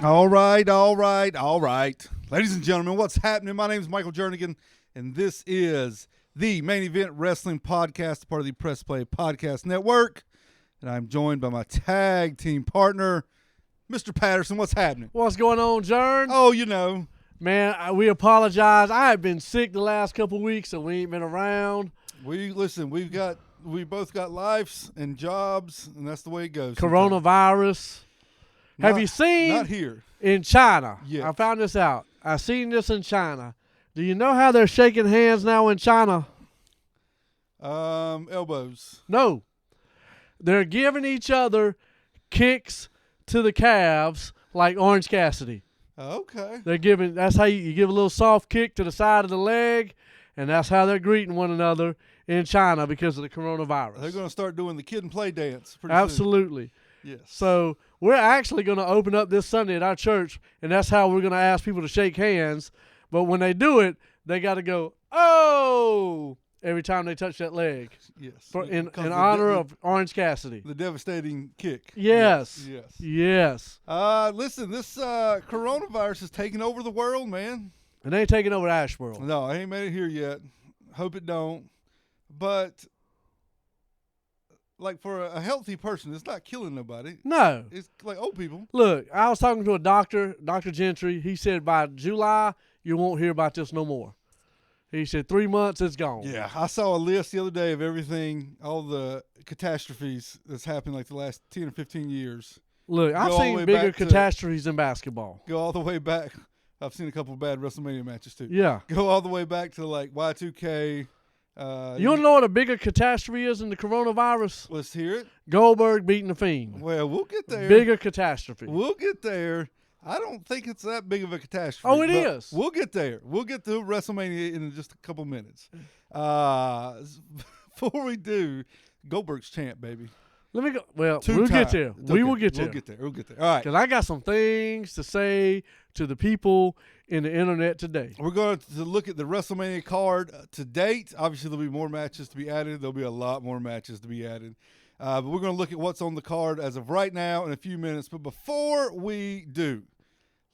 All right. Ladies and gentlemen, what's happening? My name is Michael Jernigan, and this is the Main Event Wrestling Podcast, part of the Press Play Podcast Network. And I'm joined by my tag team partner, Mr. Patterson. What's happening? What's going on, Jern? Oh, you know. Man, we apologize. I have been sick the last couple weeks, so we ain't been around. We both got lives and jobs, and that's the way it goes. Coronavirus. Have you seen? Not here. In China. Yes. I found this out. I seen this in China. Do you know how they're shaking hands now in China? Elbows. No. They're giving each other kicks to the calves like Orange Cassidy. Okay. That's how you give a little soft kick to the side of the leg, and that's how they're greeting one another in China because of the coronavirus. They're going to start doing the kid and play dance pretty Absolutely. soon. Yes. So we're actually going to open up this Sunday at our church, and that's how we're going to ask people to shake hands. But when they do it, they got to go, oh, every time they touch that leg. Yes. In honor of Orange Cassidy. The devastating kick. Yes. Listen, this coronavirus is taking over the world, man. And they ain't taking over Asheboro. No, I ain't made it here yet. Hope it don't. But, like, for a healthy person, it's not killing nobody. No. It's like old people. Look, I was talking to a doctor, Dr. Gentry. He said by July, you won't hear about this no more. He said 3 months, it's gone. Yeah, I saw a list the other day of everything, all the catastrophes that's happened like the last 10 or 15 years. Look, I've seen bigger catastrophes in basketball. Go all the way back. I've seen a couple of bad WrestleMania matches too. Yeah. Go all the way back to like Y2K. You want to know what a bigger catastrophe is in the coronavirus? Let's hear it. Goldberg beating the Fiend. Well, we'll get there. Bigger catastrophe. We'll get there. I don't think it's that big of a catastrophe. Oh, it is. We'll get there. We'll get to WrestleMania in just a couple minutes. Before we do, Goldberg's champ, baby. Let me go. Well, we'll get there. We will get there. We'll get there. All right. Because I got some things to say to the people in the internet today. We're going to look at the WrestleMania card to date. Obviously, there'll be more matches to be added. There'll be a lot more matches to be added. But we're going to look at what's on the card as of right now in a few minutes. But before we do,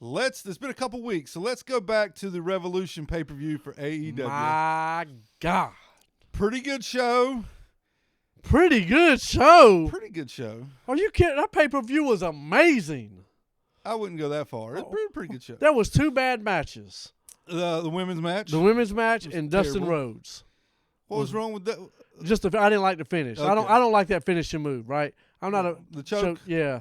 it's been a couple weeks, so let's go back to the Revolution pay-per-view for AEW. My God. Pretty good show. Pretty good show. Are you kidding? That pay-per-view was amazing. I wouldn't go that far. It's a pretty good show. There was two bad matches. The women's match? The women's match and Dustin Rhodes. What was wrong with that? I didn't like the finish. Okay. I don't like that finishing move, right? I'm not the choke. Yeah.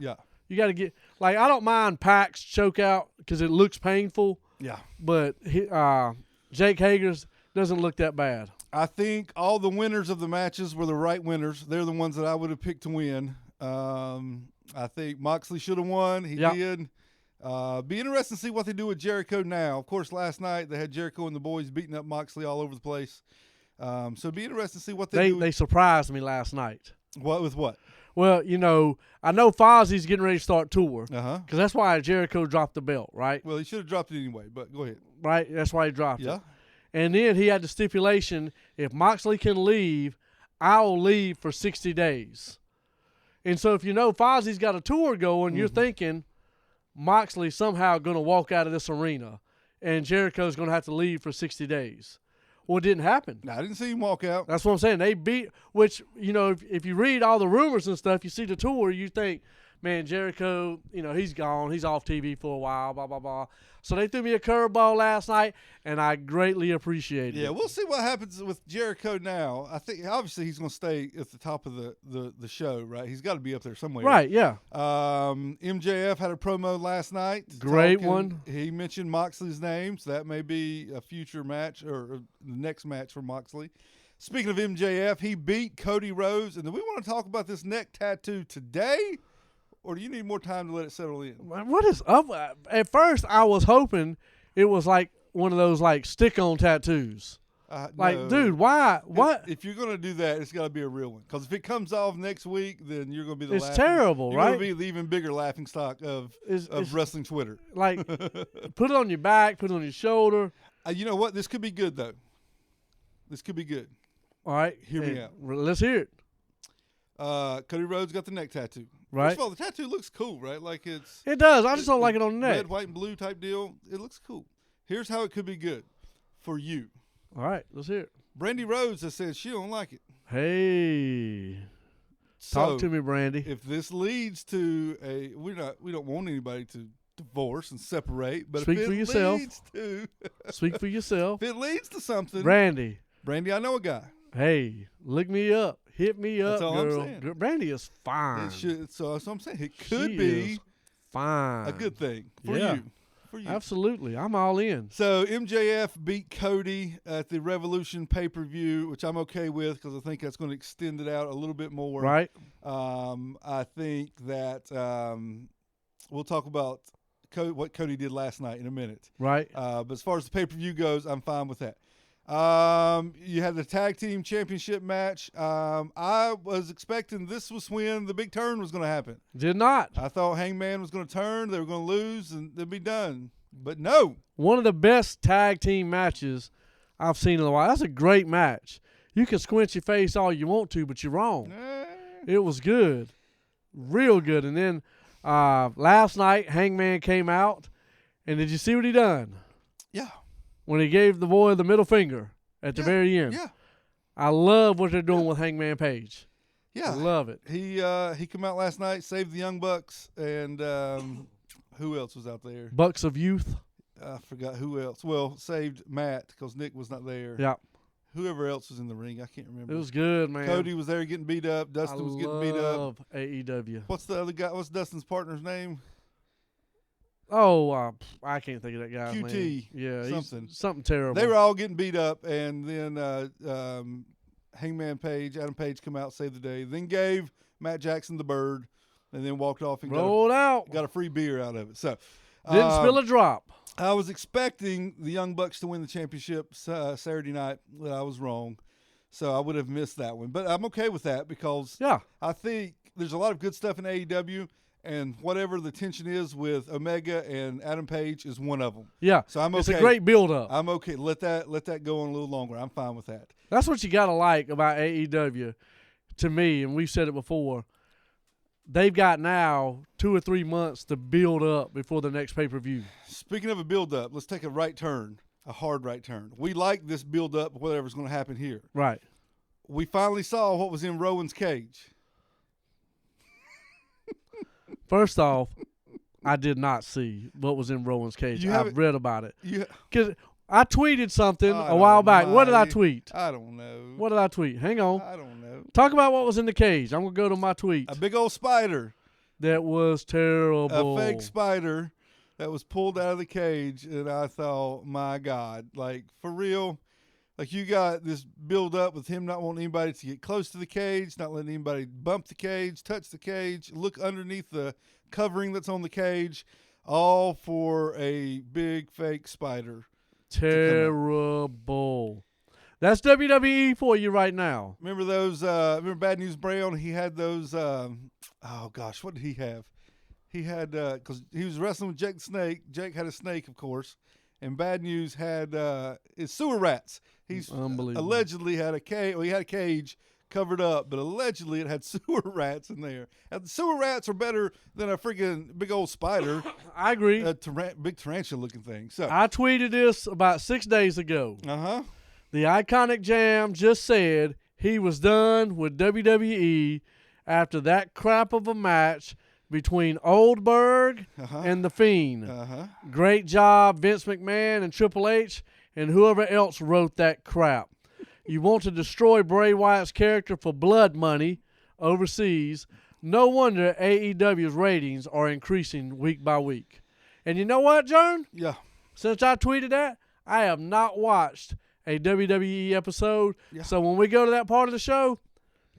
You got to get I don't mind Pac's choke out because it looks painful. Yeah. But Jake Hager's doesn't look that bad. I think all the winners of the matches were the right winners. They're the ones that I would have picked to win. I think Moxley should have won. He did. Be interesting to see what they do with Jericho now. Of course, last night they had Jericho and the boys beating up Moxley all over the place. So be interesting to see what they do. They surprised me last night. What with what? Well, I know Fozzie's getting ready to start tour. Because that's why Jericho dropped the belt, right? Well, he should have dropped it anyway, but go ahead. Right? That's why he dropped it. And then he had the stipulation, if Moxley can leave, I'll leave for 60 days. And so if Fozzie's got a tour going, you're thinking Moxley's somehow going to walk out of this arena and Jericho's going to have to leave for 60 days. Well, it didn't happen. No, I didn't see him walk out. That's what I'm saying. They beat, which, if you read all the rumors and stuff, you see the tour, you think, man, Jericho, he's gone. He's off TV for a while, blah, blah, blah. So they threw me a curveball last night, and I greatly appreciated it. Yeah, we'll see what happens with Jericho now. I think, obviously, he's going to stay at the top of the show, right? He's got to be up there somewhere. Right, yeah. MJF had a promo last night. Great one. He mentioned Moxley's name, so that may be a future match or the next match for Moxley. Speaking of MJF, he beat Cody Rhodes. And do we want to talk about this neck tattoo today? Or do you need more time to let it settle in? What is up? At first, I was hoping it was like one of those stick-on tattoos. No. Dude, why? What? If you're going to do that, it's got to be a real one. Because if it comes off next week, then you're going to be It's terrible, you're right? You're going to be the even bigger laughing stock of wrestling Twitter. Put it on your back, put it on your shoulder. You know what? This could be good, though. This could be good. All right. Hear me out. Let's hear it. Cody Rhodes got the neck tattoo. Right. First of all, the tattoo looks cool, right? Like It does. I just don't like it on the neck. Red, white, and blue type deal. It looks cool. Here's how it could be good for you. All right, let's hear it. Brandy Rhodes has said she don't like it. Hey, So talk to me, Brandy. if this leads to we don't want anybody to divorce and separate, but Speak if for it yourself. leads to Speak for yourself. if it leads to something, Brandy, I know a guy. hey, look me up. Hit me up, That's all I'm girl. saying. Brandy is fine. It should, so that's what I'm saying. It could She be is fine. a good thing for Yeah. you. For you. Absolutely. I'm all in. So MJF beat Cody at the Revolution pay-per-view, which I'm okay with because I think that's going to extend it out a little bit more. Right? I think that we'll talk about what Cody did last night in a minute. Right? But as far as the pay-per-view goes, I'm fine with that. You had the tag team championship match. I was expecting this was when the big turn was going to happen. Did not. I thought Hangman was going to turn, they were going to lose, and they'd be done. But no. One of the best tag team matches I've seen in a while. That's a great match. You can squint your face all you want to, but you're wrong. It was good. Real good. And then last night, Hangman came out, and did you see what he done? Yeah. When he gave the boy the middle finger at the very end. Yeah. I love what they're doing with Hangman Page. Yeah. I love it. He came out last night, saved the Young Bucks, and who else was out there? Bucks of Youth. I forgot who else. Well, saved Matt because Nick was not there. Yeah. Whoever else was in the ring, I can't remember. It was good, man. Cody was there getting beat up. Dustin was getting beat up. I love AEW. What's the other guy? What's Dustin's partner's name? Oh, I can't think of that guy's QT, name. Yeah, something. Something terrible. They were all getting beat up, and then Hangman Page, Adam Page, come out, saved the day. Then gave Matt Jackson the bird, and then walked off and rolled out. Got a free beer out of it. So didn't spill a drop. I was expecting the Young Bucks to win the championship Saturday night, but I was wrong. So I would have missed that one. But I'm okay with that because I think there's a lot of good stuff in AEW. And whatever the tension is with Omega and Adam Page is one of them. Yeah. So I'm okay. It's a great build-up. I'm okay. Let that go on a little longer. I'm fine with that. That's what you got to like about AEW to me, and we've said it before. They've got now 2 or 3 months to build up before the next pay-per-view. Speaking of a build-up, let's take a right turn, a hard right turn. We like this build-up, whatever's going to happen here. Right. We finally saw what was in Rowan's cage. First off, I did not see what was in Rowan's cage. I've read about it. Because I tweeted something a while back. What did I tweet? I don't know. What did I tweet? Hang on. I don't know. Talk about what was in the cage. I'm going to go to my tweet. A big old spider. That was terrible. A fake spider that was pulled out of the cage. And I thought, my God, like, for real? Like, you got this build up with him not wanting anybody to get close to the cage, not letting anybody bump the cage, touch the cage, look underneath the covering that's on the cage, all for a big fake spider. Terrible. That's WWE for you right now. Remember those, remember Bad News Brown? He had those, oh gosh, what did he have? He had, because he was wrestling with Jake the Snake. Jake had a snake, of course. And Bad News had his sewer rats. He's allegedly had a cage. Well, he had a cage covered up, but allegedly it had sewer rats in there. And the sewer rats are better than a freaking big old spider. I agree. A big tarantula-looking thing. So I tweeted this about 6 days ago. Uh-huh. The Iconic Jam just said he was done with WWE after that crap of a match between Oldberg and The Fiend. Great job, Vince McMahon and Triple H and whoever else wrote that crap. You want to destroy Bray Wyatt's character for blood money overseas. No wonder AEW's ratings are increasing week by week. And you know what, John? Yeah. Since I tweeted that, I have not watched a WWE episode. Yeah. So when we go to that part of the show,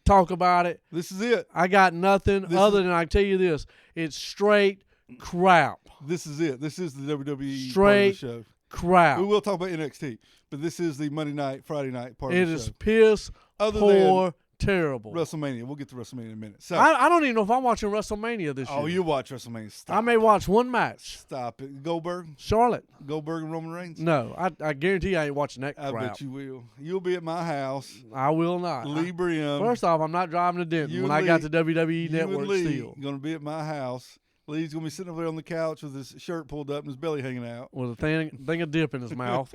talk about it. This is it. I got nothing other than I tell you this. It's straight crap. This is it. This is the WWE straight part of the show. Crap. We will talk about NXT, but this is the Monday night, Friday night part of the show. It is piss poor terrible. WrestleMania. We'll get to WrestleMania in a minute. So I don't even know if I'm watching WrestleMania this year. Oh, you watch WrestleMania. Stop. I may watch one match. Stop it. Goldberg? Charlotte. Goldberg and Roman Reigns? No, I guarantee I ain't watching that crap. I bet you will. You'll be at my house. I will not. Lee Brim. First off, I'm not driving to Denton You when and I got Lee- the WWE you Network and Lee still. going to be at my house. Lee's going to be sitting over there on the couch with his shirt pulled up and his belly hanging out. With a thing of dip in his mouth.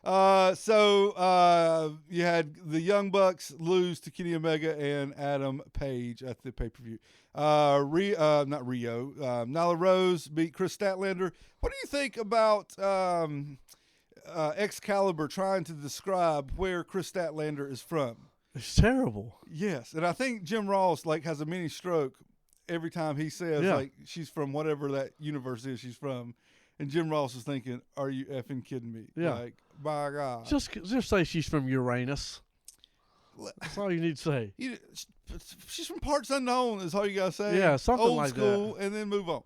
So you had the Young Bucks lose to Kenny Omega and Adam Page at the pay-per-view. Not Rio. Nyla Rose beat Chris Statlander. What do you think about Excalibur trying to describe where Chris Statlander is from? It's terrible. Yes, and I think Jim Ross has a mini stroke every time he says she's from whatever that universe is she's from. And Jim Ross is thinking, "Are you effing kidding me?" Yeah. My God. Just say she's from Uranus. That's all you need to say. She's from parts unknown is all you gotta say. Yeah, something Old like school, and then move on.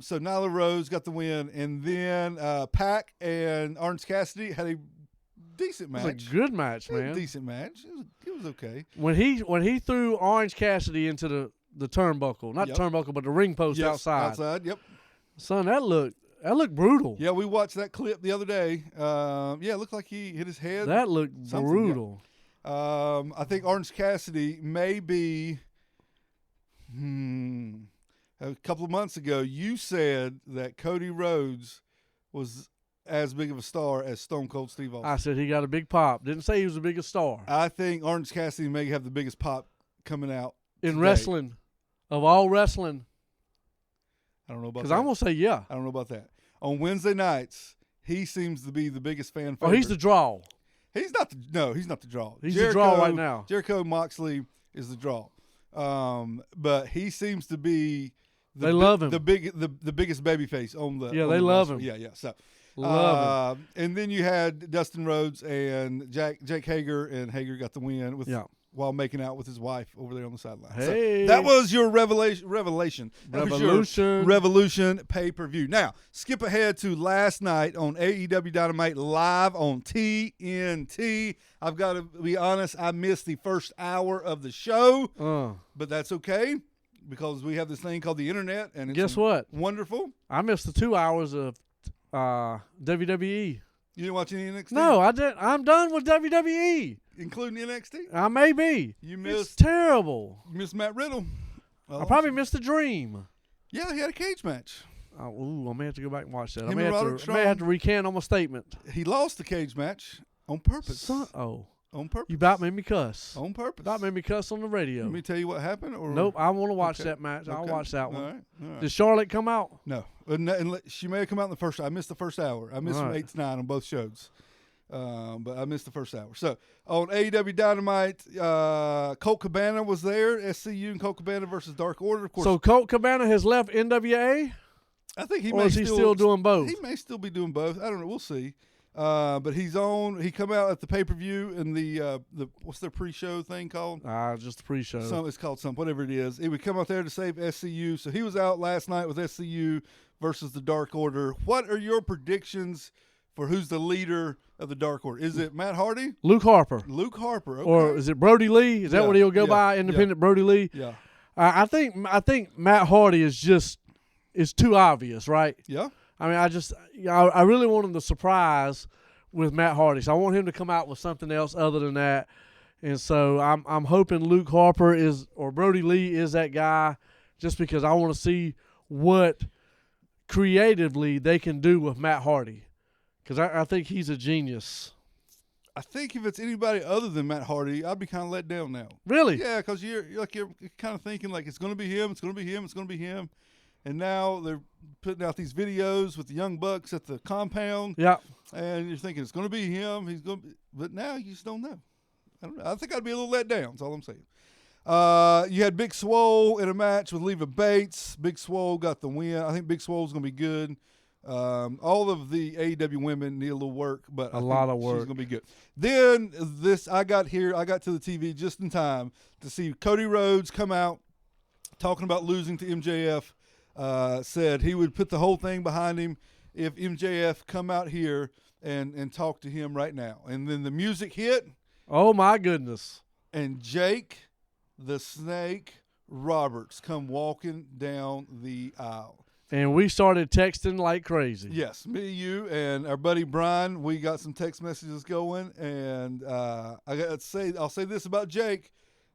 So Nyla Rose got the win, and then Pac and Orange Cassidy had a decent match. It was a good match, man. Decent match. It was okay. When he threw Orange Cassidy into the turnbuckle, not the turnbuckle, but the ring post outside. Outside, yep. Son, that looked brutal. Yeah, we watched that clip the other day. It looked like he hit his head. That looked brutal. Yeah. I think Orange Cassidy may be. A couple of months ago, you said that Cody Rhodes was as big of a star as Stone Cold Steve Austin. I said he got a big pop. Didn't say he was the biggest star. I think Orange Cassidy may have the biggest pop coming out in today. Wrestling, of all wrestling. I don't know about that. Because I'm going to say yeah. I don't know about that. On Wednesday nights, he seems to be the biggest fan favorite. Oh, he's the draw. He's not the draw. He's the draw right now. Jericho Moxley is the draw. But he seems to be they love him. The biggest babyface on the they love him. Yeah. So love him. And then you had Dustin Rhodes and Jake Hager, and Hager got the win while making out with his wife over there on the sideline. Hey. So that was your revolution. That was your Revolution pay-per-view. Now, skip ahead to last night on AEW Dynamite live on TNT. I've got to be honest, I missed the first hour of the show, but that's okay because we have this thing called the internet. And guess what? Wonderful. I missed the 2 hours of WWE. You didn't watch any NXT? No, I didn't. I'm done with WWE. Including NXT? I may be. You missed. It's terrible. You missed Matt Riddle. I probably missed the Dream. Yeah, he had a cage match. I may have to go back and watch that. Him I may have to recant on my statement. He lost the cage match on purpose. On purpose. You about made me cuss. On purpose. About made me cuss on the radio. Let me tell you what happened? Or nope, I want to watch that match. I'll watch that one. All right. Did Charlotte come out? No. She may have come out in the first. I missed the first hour. I missed from 8 to 9 on both shows. But I missed the first hour. So on AEW Dynamite, Colt Cabana was there. SCU and Colt Cabana versus Dark Order. Of course. So Colt Cabana has left NWA? I think he or is he still doing both? He may still be doing both. I don't know. We'll see. But he's on. He come out at the pay-per-view in the what's their pre-show thing called? Just the pre-show. It's called whatever it is. He would come out there to save SCU. So he was out last night with SCU versus the Dark Order. What are your predictions for who's the leader of the Dark Order? Is it Matt Hardy? Luke Harper. Luke Harper. Okay. Or is it Brody Lee? Is that what he'll go by? Independent Brody Lee? Yeah. I think Matt Hardy is too obvious, right? Yeah. I mean, I really want him to surprise with Matt Hardy. So I want him to come out with something else other than that. And so I'm hoping Luke Harper or Brody Lee is that guy, just because I want to see what creatively they can do with Matt Hardy. Because I think he's a genius. I think if it's anybody other than Matt Hardy, I'd be kind of let down now. Really? Yeah, because you're kind of thinking like it's going to be him, it's going to be him, it's going to be him. And now they're putting out these videos with the Young Bucks at the compound. Yeah. And you're thinking it's going to be him. But now you just don't know. I don't know. I think I'd be a little let down. That's all I'm saying. You had Big Swole in a match with Leva Bates. Big Swole got the win. I think Big Swole's going to be good. All of the AEW women need a little work, but a lot of work. She's going to be good. Then I got to the TV just in time to see Cody Rhodes come out talking about losing to MJF. Said he would put the whole thing behind him if MJF come out here and talk to him right now. And then the music hit. Oh, my goodness. and Jake the Snake Roberts come walking down the aisle. And we started texting like crazy. Yes, me, you, and our buddy Brian, we got some text messages going, and I got to say, I'll say this about Jake.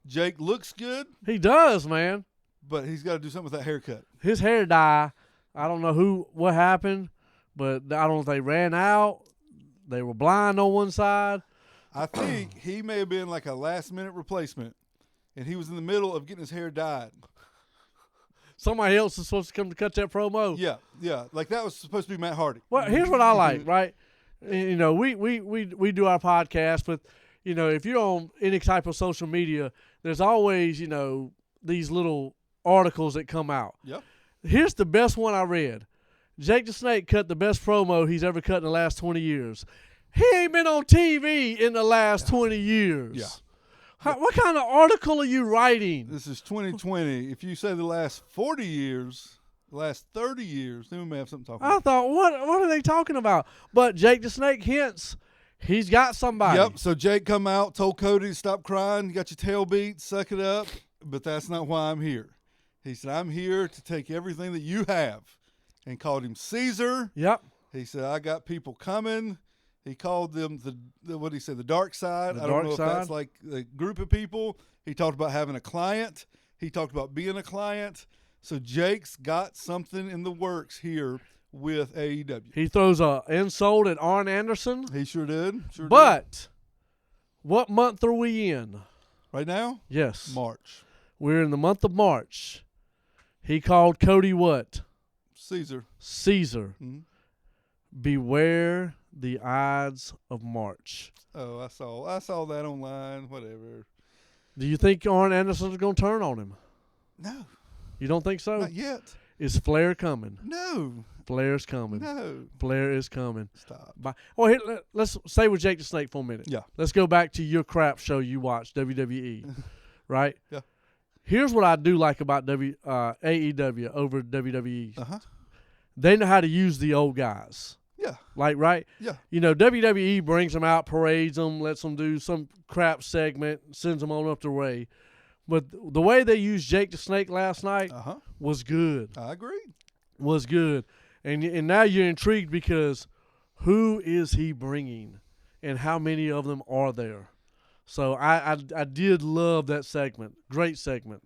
Jake looks good. He does, man. But he's got to do something with that haircut. His hair dye, I don't know what happened, but I don't know if they ran out. They were blind on one side. I think he may have been like a last-minute replacement, and he was in the middle of getting his hair dyed. Somebody else is supposed to come to cut that promo. Yeah. Like that was supposed to be Matt Hardy. Well, here's what I like, right? You know, we do our podcast, but, you know, if you're on any type of social media, there's always, you know, these little articles that come out. Yep. Here's the best one I read. Jake the Snake cut the best promo he's ever cut in the last 20 years. He ain't been on TV in the last 20 years. Yeah. What kind of article are you writing? This is 2020. If you say the last 40 years, the last 30 years, then we may have something to talk about. I thought, what are they talking about? But Jake the Snake hints he's got somebody. Yep. So Jake come out, told Cody to stop crying. You got your tail beat, suck it up. But that's not why I'm here. He said, I'm here to take everything that you have. And called him Caesar. Yep. He said, I got people coming. He called them what did he say, the dark side. The I don't dark know side. if that's like a group of people. He talked about having a client. He talked about being a client. So Jake's got something in the works here with AEW. He throws a insult at Arn Anderson. He sure did. But what month are we in? Right now? Yes. March. We're in the month of March. He called Cody what? Caesar. Mm-hmm. Beware the Ides of March. Oh, I saw that online, whatever. Do you think Arn Anderson's going to turn on him? No. You don't think so? Not yet. Is Flair coming? No. Flair's coming. No. Flair is coming. Stop. Well, here, let's stay with Jake the Snake for a minute. Yeah. Let's go back to your crap show you watched, WWE, right? Yeah. Here's what I do like about AEW over WWE. Uh-huh. They know how to use the old guys. Yeah. Like, right? Yeah. You know, WWE brings them out, parades them, lets them do some crap segment, sends them on up their way. But the way they used Jake the Snake last night was good. I agree. Was good. And now you're intrigued because who is he bringing and how many of them are there? So I did love that segment. Great segment.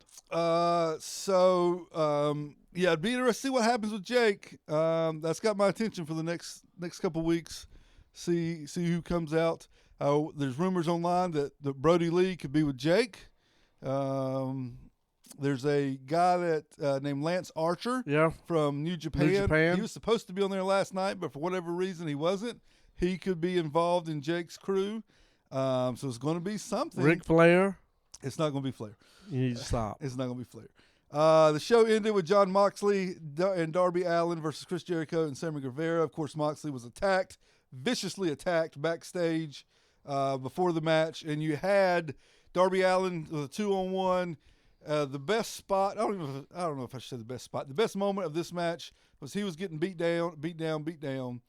Yeah, it'd be interesting to see what happens with Jake. That's got my attention for the next couple weeks. See who comes out. There's rumors online that Brody Lee could be with Jake. There's a guy named Lance Archer from New Japan. He was supposed to be on there last night, but for whatever reason he wasn't. He could be involved in Jake's crew. So it's going to be something. Ric Flair. It's not going to be Flair. You need to stop. It's not going to be Flair. The show ended with Jon Moxley and Darby Allin versus Chris Jericho and Sammy Guevara. Of course, Moxley was viciously attacked backstage before the match, and you had Darby Allin with a 2-on-1. The best spot, I don't know if I should say the best spot. The best moment of this match was he was getting beat down.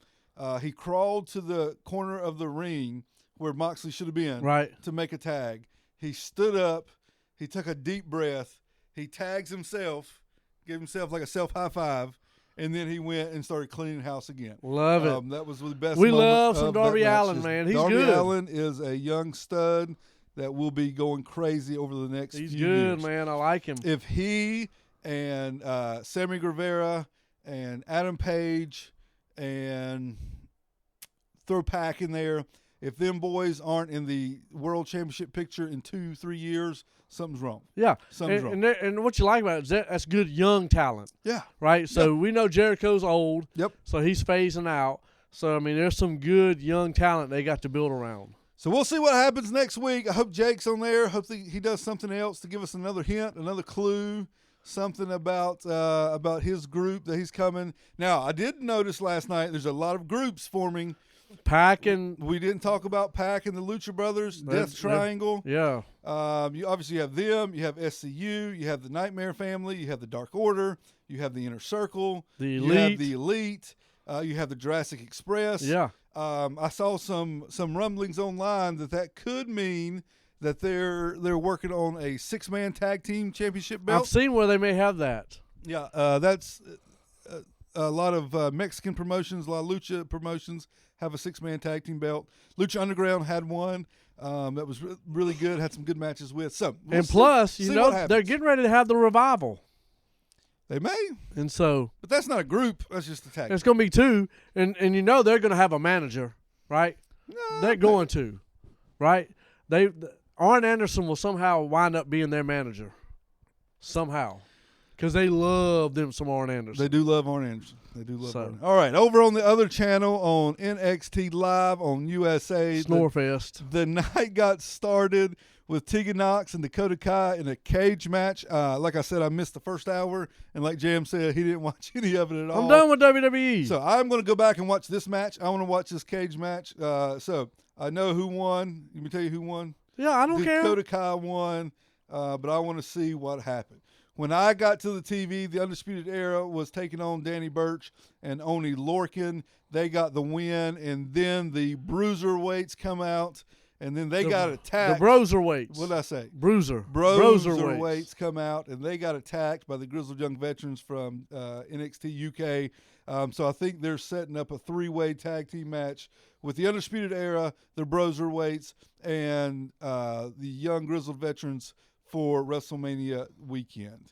He crawled to the corner of the ring where Moxley should have been to make a tag. He stood up. He took a deep breath. He tags himself, gave himself like a self-high five, and then he went and started cleaning house again. Love it. That was the best We moment love some of Darby that match. Allin, man. He's Darby good. Darby Allin is a young stud that will be going crazy over the next few years. He's good, man. I like him. If he and Sammy Guevara and Adam Page and throw Pac in there, if them boys aren't in the World Championship picture in 2-3 years, something's wrong. Yeah. Something's wrong. And what you like about it is that's good young talent. Yeah. Right? So we know Jericho's old. Yep. So he's phasing out. So, I mean, there's some good young talent they got to build around. So we'll see what happens next week. I hope Jake's on there. Hope he does something else to give us another hint, another clue, something about his group that he's coming. Now, I did notice last night there's a lot of groups forming. Pac and we didn't talk about Pac and the Lucha Brothers, Death Triangle. Yeah. You obviously have them. You have SCU. You have the Nightmare Family. You have the Dark Order. You have the Inner Circle. The Elite. You have the Elite. You have the Jurassic Express. Yeah. I saw some rumblings online that could mean that they're working on a 6-man tag team championship belt. I've seen where they may have that. Yeah, that's a lot of Mexican promotions, a lot of lucha promotions have a 6-man tag team belt. Lucha Underground had one that was really good, had some good matches with. So, plus, they're getting ready to have the revival. They may. And so. But that's not a group. That's just a tag team. It's going to be 2. And they're going to have a manager, right? No, they're going to, right? Arn Anderson will somehow wind up being their manager. Somehow. Because they love them some Arn Anderson. They do love Arn Anderson. They do love Arn Anderson. All right, over on the other channel on NXT Live on USA. Snorefest. The night got started with Tegan Nox and Dakota Kai in a cage match. Like I said, I missed the first hour, and like Jam said, he didn't watch any of it at all. I'm done with WWE. So I'm going to go back and watch this match. I want to watch this cage match. So I know who won. Let me tell you who won. Yeah, I don't care. Dakota Kai won, but I want to see what happened. When I got to the TV, the Undisputed Era was taking on Danny Burch and Oney Lorcan. They got the win, and then the Bruiserweights come out, and then they got attacked. The Broserweights. What did I say? Broserweights come out, and they got attacked by the Grizzled Young Veterans from NXT UK. So I think they're setting up a 3-way tag team match with the Undisputed Era, the Broserweights, and the Young Grizzled Veterans for WrestleMania weekend.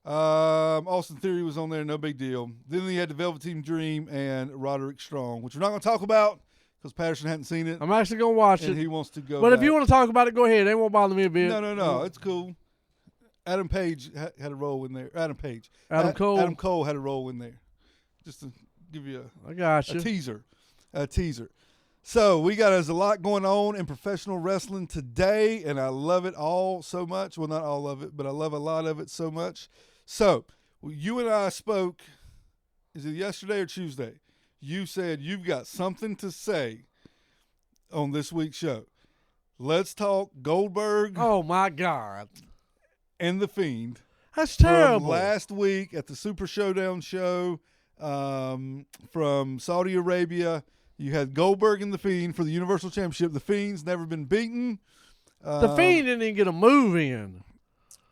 Austin Theory was on there, no big deal. Then they had the Velveteen Dream and Roderick Strong, which we're not going to talk about because Patterson hadn't seen it. I'm actually going to watch it. And he wants to go But back. if you want to talk about it, go ahead. It won't bother me a bit. No. It's cool. Adam Page had a role in there. Adam Cole had a role in there. Just to give you a teaser. So we got a lot going on in professional wrestling today, and I love it all so much. Well, not all of it, but I love a lot of it so much. So you and I spoke, is it yesterday or Tuesday? You said you've got something to say on this week's show. Let's talk Goldberg. Oh, my God. And The Fiend. That's terrible. From last week at the Super Showdown show from Saudi Arabia. You had Goldberg and The Fiend for the Universal Championship. The Fiend's never been beaten. The Fiend didn't even get a move in.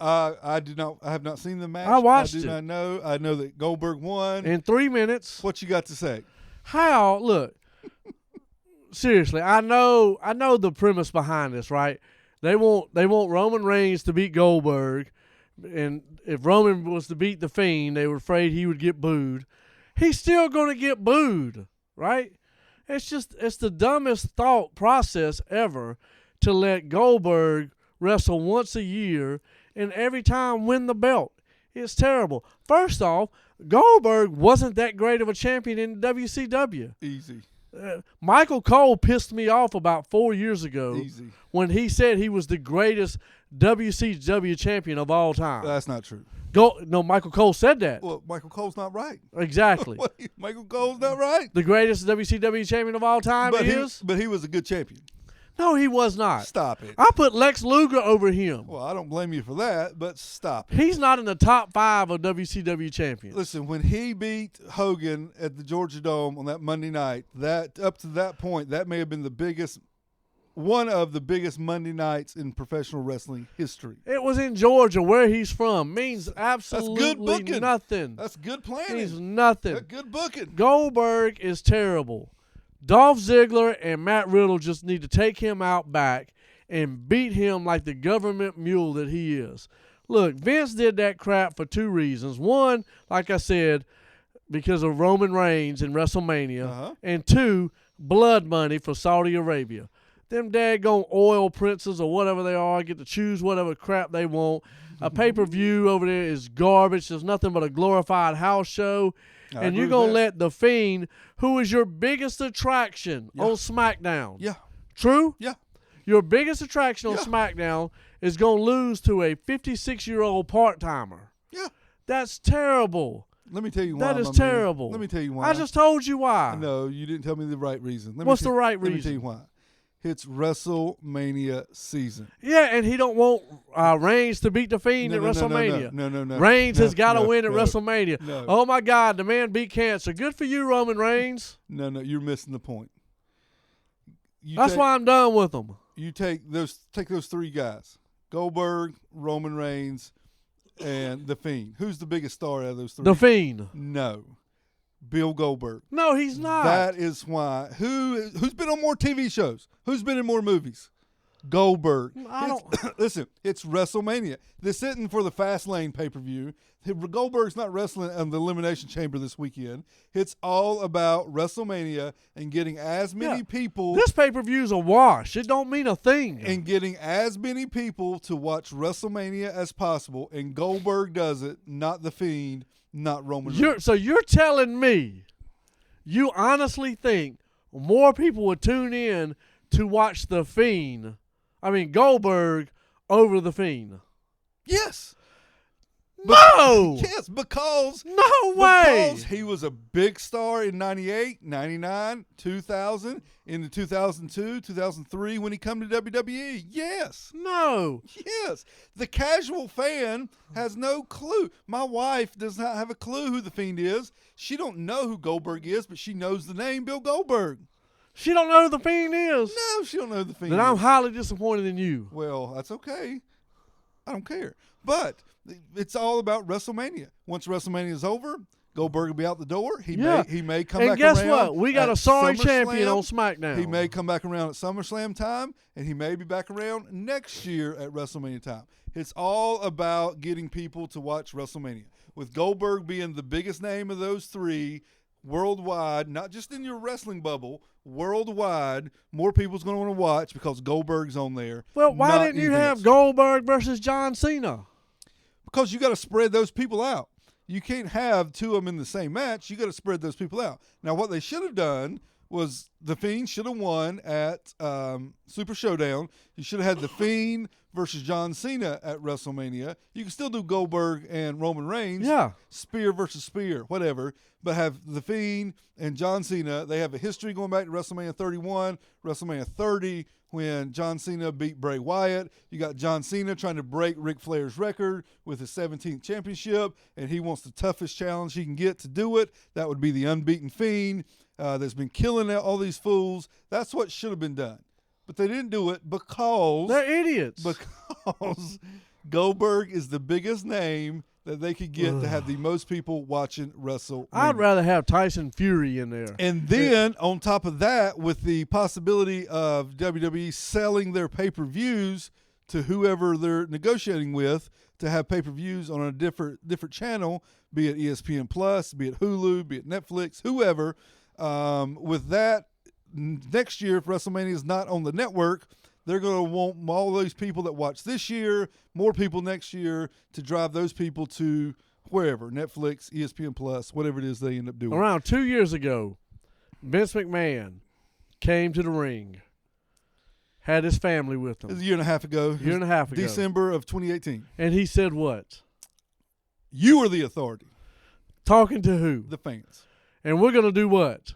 I have not seen the match. I watched it. I do not know. I know that Goldberg won. In 3 minutes. What you got to say? How? Look. Seriously, I know the premise behind this, right? They want Roman Reigns to beat Goldberg, and if Roman was to beat The Fiend, they were afraid he would get booed. He's still going to get booed, right? It's the dumbest thought process ever to let Goldberg wrestle once a year and every time win the belt. It's terrible. First off, Goldberg wasn't that great of a champion in WCW. Easy. Michael Cole pissed me off about 4 years ago. Easy. When he said he was the greatest WCW champion of all time. That's not true. No, Michael Cole said that. Well, Michael Cole's not right. Exactly. Michael Cole's not right. The greatest WCW champion of all time but he was a good champion. No, he was not. Stop it. I put Lex Luger over him. Well, I don't blame you for that, but stop it. He's not in the top 5 of WCW champions. Listen, when he beat Hogan at the Georgia Dome on that Monday night, that up to that point, that may have been one of the biggest Monday nights in professional wrestling history. It was in Georgia, where he's from. Means absolutely nothing. That's good planning. Means nothing. That's good booking. Goldberg is terrible. Dolph Ziggler and Matt Riddle just need to take him out back and beat him like the government mule that he is. Look, Vince did that crap for 2 reasons. One, like I said, because of Roman Reigns in WrestleMania. Uh-huh. And 2, blood money for Saudi Arabia. Them daggone oil princes or whatever they are get to choose whatever crap they want. A pay-per-view over there is garbage. There's nothing but a glorified house show. And you're going to let The Fiend, who is your biggest attraction on SmackDown. Yeah. True? Yeah. Your biggest attraction on SmackDown is going to lose to a 56-year-old part-timer. Yeah. That's terrible. Let me tell you why. That is terrible. Let me tell you why. I just told you why. No, you didn't tell me the right reason. What's the right reason? Let me tell you why. It's WrestleMania season. Yeah, and he don't want Reigns to beat The Fiend at WrestleMania. No. Reigns has got to win at WrestleMania. No. Oh, my God, the man beat cancer. Good for you, Roman Reigns. No, you're missing the point. That's why I'm done with him. you take those three guys: Goldberg, Roman Reigns, and The Fiend. Who's the biggest star out of those three? The Fiend. No, Bill Goldberg. No, he's not. That is why. Who's been on more TV shows? Who's been in more movies? Goldberg. Listen, it's WrestleMania. This isn't for the Fastlane pay-per-view. Goldberg's not wrestling in the Elimination Chamber this weekend. It's all about WrestleMania and getting as many people. This pay-per-view's a wash. It don't mean a thing. And getting as many people to watch WrestleMania as possible. And Goldberg does it, not The Fiend, not Roman Reigns. So you're telling me you honestly think more people would tune in to watch Goldberg over The Fiend? Yes. No! Yes, because... No way! Because he was a big star in 98, 99, 2000, into 2002, 2003 when he come to WWE. Yes. No. Yes. The casual fan has no clue. My wife does not have a clue who The Fiend is. She don't know who Goldberg is, but she knows the name Bill Goldberg. She don't know who The Fiend is? No, she don't know who The Fiend Then is. I'm highly disappointed in you. Well, that's okay. I don't care. But it's all about WrestleMania. Once WrestleMania is over, Goldberg will be out the door. He may come back around. And guess what? We got a sorry champion on SmackDown. He may come back around at SummerSlam time, and he may be back around next year at WrestleMania time. It's all about getting people to watch WrestleMania. With Goldberg being the biggest name of those three worldwide, not just in your wrestling bubble, worldwide, more people's going to want to watch because Goldberg's on there. Well, why didn't you have Goldberg versus John Cena? Because you got to spread those people out. You can't have two of them in the same match. You got to spread those people out. Now, what they should have done was The Fiend should have won at Super Showdown. You should have had The Fiend versus John Cena at WrestleMania. You can still do Goldberg and Roman Reigns. Yeah. Spear versus Spear, whatever. But have The Fiend and John Cena. They have a history going back to WrestleMania 31, WrestleMania 30, when John Cena beat Bray Wyatt. You got John Cena trying to break Ric Flair's record with his 17th championship, and he wants the toughest challenge he can get to do it. That would be the unbeaten Fiend that's been killing all these fools. That's what should have been done. But they didn't do it because... They're idiots. Because Goldberg is the biggest name that they could get to have the most people watching WrestleMania. I'd rather have Tyson Fury in there. And then, on top of that, with the possibility of WWE selling their pay-per-views to whoever they're negotiating with to have pay-per-views on a different channel, be it ESPN Plus, be it Hulu, be it Netflix, whoever, with that, next year, if WrestleMania is not on the network, they're going to want all those people that watch this year, more people next year, to drive those people to wherever, Netflix, ESPN Plus, whatever it is they end up doing. Around 2 years ago, Vince McMahon came to the ring, had his family with him. It was a year and a half ago. December of 2018. And he said what? You are the authority. Talking to who? The fans. And we're going to do what?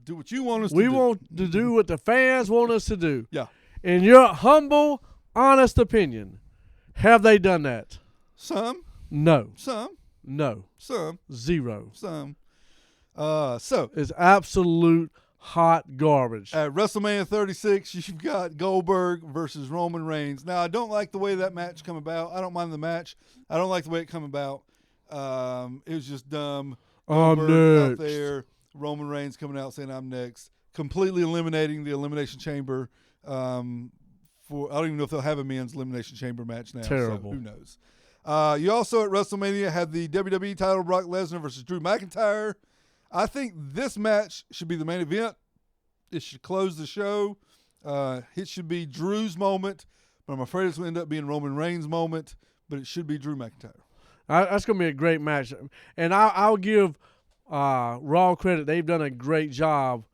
Do what you want us to do. We want to do what the fans want us to do. Yeah. In your humble, honest opinion, have they done that? Some. No. Some. No. Some. Zero. Some. It's absolute hot garbage. At WrestleMania 36, you've got Goldberg versus Roman Reigns. Now, I don't like the way that match come about. I don't mind the match. I don't like the way it come about. It was just dumb. Goldberg out there, Roman Reigns coming out saying I'm next, completely eliminating the Elimination Chamber. I don't even know if they'll have a men's Elimination Chamber match now. Terrible. So who knows? You also at WrestleMania had the WWE title, Brock Lesnar versus Drew McIntyre. I think this match should be the main event. It should close the show. It should be Drew's moment, but I'm afraid it's going to end up being Roman Reigns' moment, but it should be Drew McIntyre. That's going to be a great match. And I'll give Raw credit. They've done a great job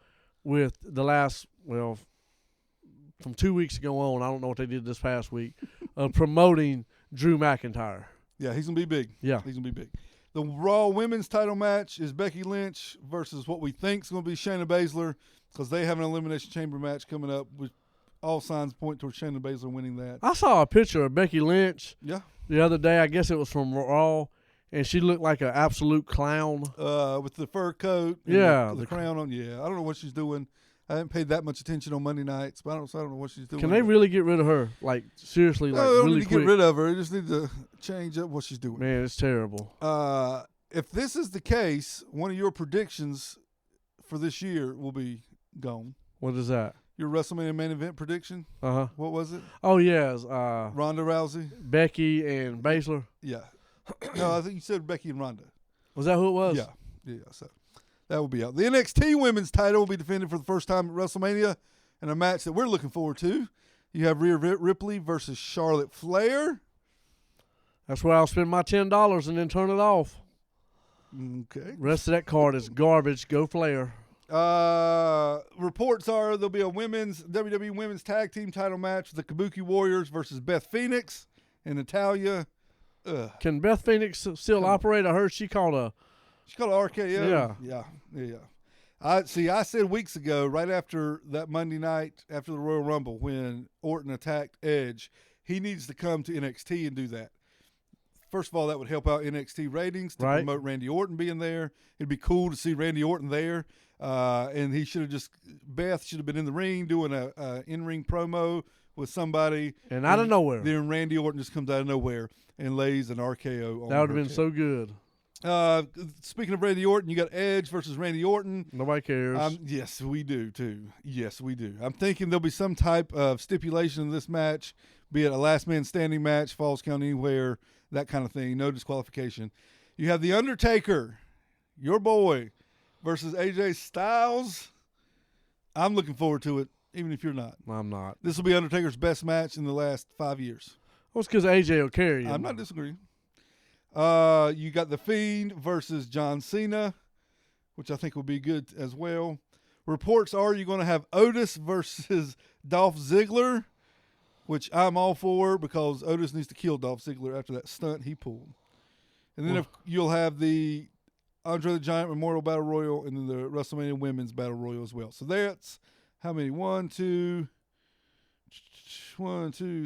with the last, from 2 weeks ago on, I don't know what they did this past week, of promoting Drew McIntyre. Yeah, he's going to be big. Yeah. He's going to be big. The Raw women's title match is Becky Lynch versus what we think is going to be Shayna Baszler, because they have an Elimination Chamber match coming up, with all signs point towards Shayna Baszler winning that. I saw a picture of Becky Lynch the other day. I guess it was from Raw, and she looked like an absolute clown. With the fur coat and the crown on. Yeah, I don't know what she's doing. I haven't paid that much attention on Monday nights, but I don't know what she's doing. Can they really get rid of her? Like, seriously, No, like, they don't really need to quick? get rid of her. They just need to change up what she's doing. Man, it's terrible. If this is the case, one of your predictions for this year will be gone. What is that? Your WrestleMania main event prediction? Uh-huh. What was it? Oh, yeah. Ronda Rousey? Becky and Baszler. Yeah. No, I think you said Becky and Ronda. Was that who it was? Yeah. So that will be out. The NXT women's title will be defended for the first time at WrestleMania in a match that we're looking forward to. You have Rhea Ripley versus Charlotte Flair. That's where I'll spend my $10 and then turn it off. Okay. Rest of that card is garbage. Go Flair. Reports are there'll be a WWE women's tag team title match, the Kabuki Warriors versus Beth Phoenix and Natalya. Can Beth Phoenix still operate? I heard she called a RKO. Yeah. I said weeks ago, right after that Monday night, after the Royal Rumble, when Orton attacked Edge, he needs to come to NXT and do that. First of all, that would help out NXT ratings to promote Randy Orton being there. It'd be cool to see Randy Orton there. And Beth should have been in the ring doing a in-ring promo with somebody. And out of nowhere. Then Randy Orton just comes out of nowhere and lays an RKO on that would have been so good. Speaking of Randy Orton, you got Edge versus Randy Orton. Nobody cares. Yes, we do, too. Yes, we do. I'm thinking there'll be some type of stipulation in this match, be it a last man standing match, Falls Count Anywhere, that kind of thing, no disqualification. You have The Undertaker, your boy, versus AJ Styles. I'm looking forward to it, even if you're not. I'm not. This will be Undertaker's best match in the last 5 years. Well, it's because AJ will carry you. I'm not disagreeing. You got The Fiend versus John Cena, which I think will be good as well. Reports are you're going to have Otis versus Dolph Ziggler, which I'm all for because Otis needs to kill Dolph Ziggler after that stunt he pulled. And then you'll have the Andre the Giant Memorial Battle Royal and then the WrestleMania Women's Battle Royal as well. So that's how many? 1, 2,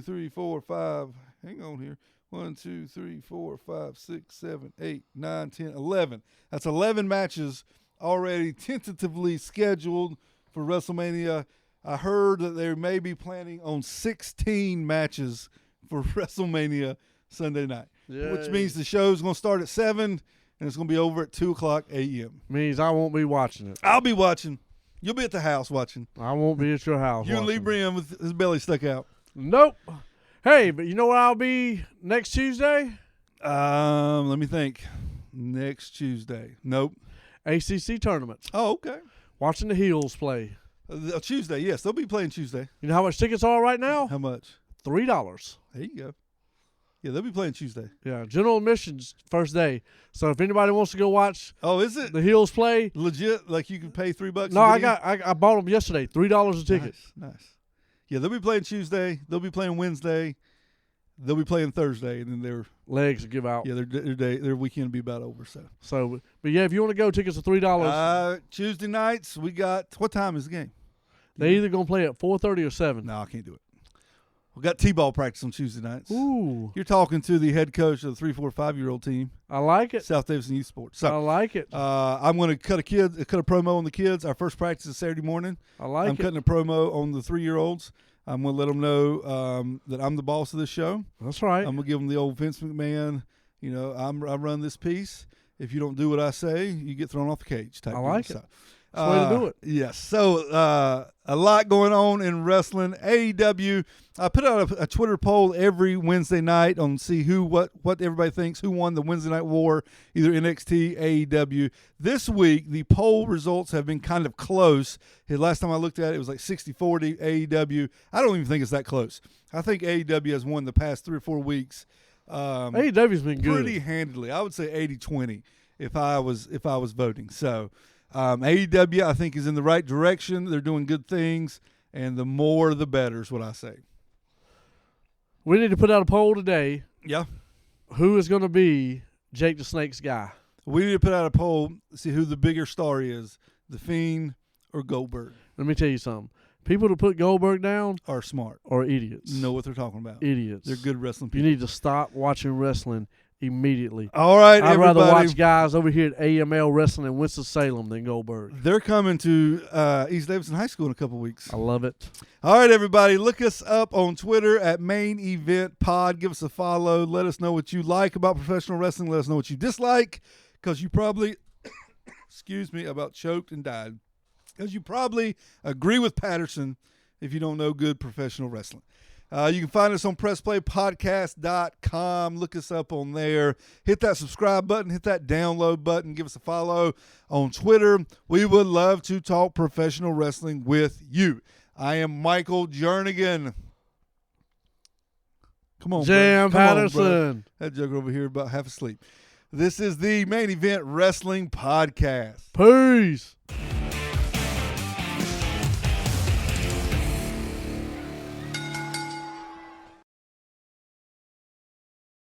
3, 4, 5. Hang on here. 1, 2, 3, 4, 5, 6, 7, 8, 9, 10, 11. That's 11 matches already tentatively scheduled for WrestleMania. I heard that they may be planning on 16 matches for WrestleMania Sunday night, which means the show's going to start at 7 and it's going to be over at 2:00 a.m. Means I won't be watching it. I'll be watching. You'll be at the house watching. I won't be at your house. You and Lee Brim with his belly stuck out. Nope. Hey, but you know where I'll be next Tuesday? Let me think. Next Tuesday. Nope. ACC tournaments. Oh, okay. Watching the Heels play. Tuesday, yes. They'll be playing Tuesday. You know how much tickets are right now? How much? $3. There you go. Yeah, they'll be playing Tuesday. Yeah, general admissions first day. So if anybody wants to go watch is it the Heels play. Legit? Like you can pay $3? No, I bought them yesterday. $3 a ticket. Nice. Yeah, they'll be playing Tuesday. They'll be playing Wednesday. They'll be playing Thursday, and then their legs give out. Yeah, their weekend will be about over. So, but yeah, if you want to go, tickets are $3. Tuesday nights we got. What time is the game? They either gonna play at 4:30 or 7. No, I can't do it. We got t-ball practice on Tuesday nights. Ooh, you're talking to the head coach of the 3, 4, 5-year-old team. I like it. South Davidson Youth Sports. So, I like it. I'm going to cut a promo on the kids. Our first practice is Saturday morning. I'm cutting a promo on the 3-year-olds. I'm going to let them know that I'm the boss of this show. That's right. I'm going to give them the old Vince McMahon, I run this piece. If you don't do what I say, you get thrown off the cage. I like it. So, that's the way to do it. Yes. So a lot going on in wrestling. AEW. I put out a Twitter poll every Wednesday night on see what everybody thinks, who won the Wednesday Night War, either NXT, AEW. This week, the poll results have been kind of close. Last time I looked at it, it was like 60-40 AEW. I don't even think it's that close. I think AEW has won the past 3 or 4 weeks. AEW's been good. Pretty handily. I would say 80-20 if I was voting. So AEW, I think, is in the right direction. They're doing good things, and the more the better is what I say. We need to put out a poll today. Yeah. Who is going to be Jake the Snake's guy? We need to put out a poll, see who the bigger star is, The Fiend or Goldberg. Let me tell you something. People that put Goldberg down are smart. Or idiots. Know what they're talking about. Idiots. They're good wrestling people. You need to stop watching wrestling immediately. All right, I'd everybody. rather watch guys over here at AML Wrestling in Winston-Salem than Goldberg. They're coming to East Davidson High School in a couple weeks. I love it. All right, everybody. Look us up on Twitter at Main Event Pod. Give us a follow. Let us know what you like about professional wrestling. Let us know what you dislike, because you probably, excuse me, about choked and died. Because you probably agree with Patterson if you don't know good professional wrestling. You can find us on PressPlayPodcast.com. Look us up on there. Hit that subscribe button. Hit that download button. Give us a follow on Twitter. We would love to talk professional wrestling with you. I am Michael Jernigan. Come on, Jam bro. Come on, Patterson. bro. That joker over here about half asleep. This is the Main Event Wrestling Podcast. Peace.